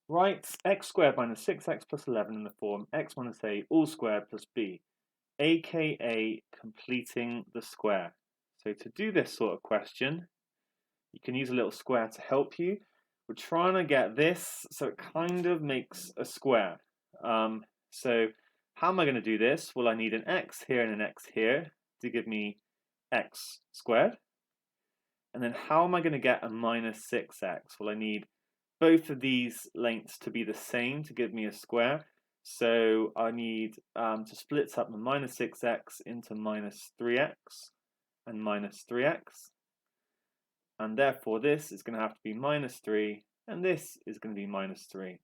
Write x squared minus 6x plus 11 in the form x minus a all squared plus b, aka completing the square. So to do this sort of question, you can use a little square to help you. We're trying to get this so it kind of makes a square. So how am I going to do this? Well, I need an x here and an x here to give me x squared. And then how am I going to get a minus 6x? Well, I need both of these lengths to be the same to give me a square. So I need to split up the minus 6x into minus 3x and minus 3x. And therefore this is going to have to be minus 3 and this is going to be minus 3.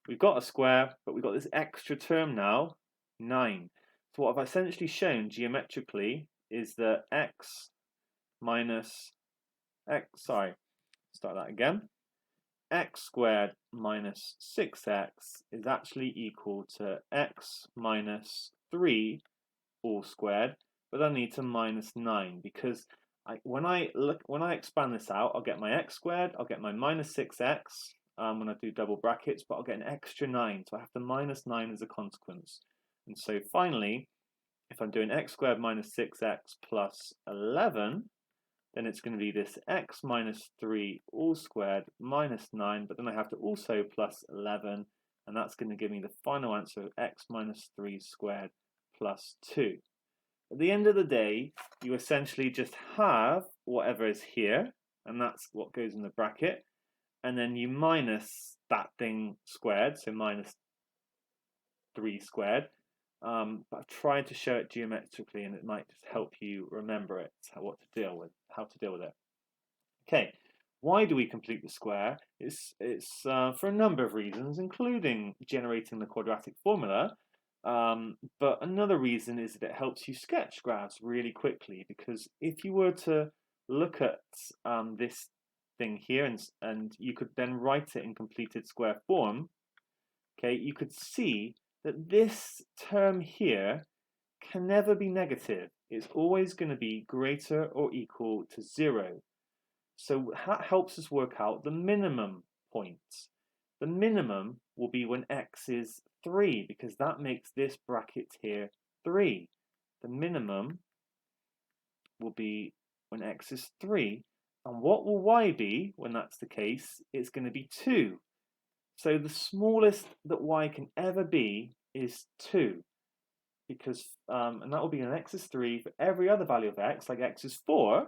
We've got a square, but we've got this extra term now, 9. So what I've essentially shown geometrically is that x minus x, start that again. X squared minus 6x is actually equal to x minus 3 all squared, but I need to minus 9 because when I expand this out, I'll get my x squared, I'll get my minus 6x when I do double brackets, but I'll get an extra 9, so I have to minus 9 as a consequence. And so finally, if I'm doing x squared minus 6x plus 11, then it's going to be this x minus 3 all squared minus 9, but then I have to also plus 11, and that's going to give me the final answer of x minus 3 squared plus 2. At the end of the day, you essentially just have whatever is here, and that's what goes in the bracket, and then you minus that thing squared, so minus 3 squared. But I've tried to show it geometrically, and it might just help you remember it, how to deal with it. Okay, why do we complete the square? It's for a number of reasons, including generating the quadratic formula. But another reason is that it helps you sketch graphs really quickly, because if you were to look at this thing here and you could then write it in completed square form, okay, you could see that this term here can never be negative. It's always going to be greater or equal to 0. So that helps us work out the minimum point. The minimum will be when x is 3, because that makes this bracket here 3. The minimum will be when x is 3. And what will y be when that's the case? It's going to be 2. So the smallest that y can ever be is 2. Because, and that will be when x is 3. For every other value of x, like x is 4,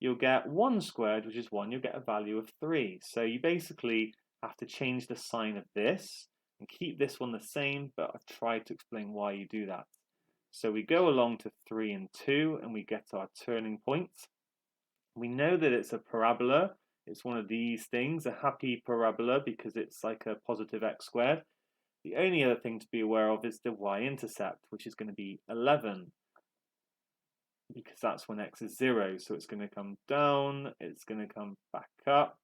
you'll get 1 squared, which is 1. You'll get a value of 3. So you basically have to change the sign of this and keep this one the same, but I've tried to explain why you do that. So we go along to 3 and 2, and we get our turning point. We know that it's a parabola. It's one of these things, a happy parabola, because it's like a positive x squared. The only other thing to be aware of is the y-intercept, which is going to be 11, because that's when x is 0. So it's going to come down, it's going to come back up.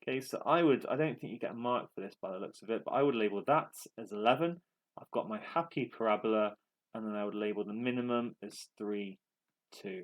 Okay, so I don't think you get a mark for this by the looks of it, but I would label that as 11. I've got my happy parabola, and then I would label the minimum as 3, 2.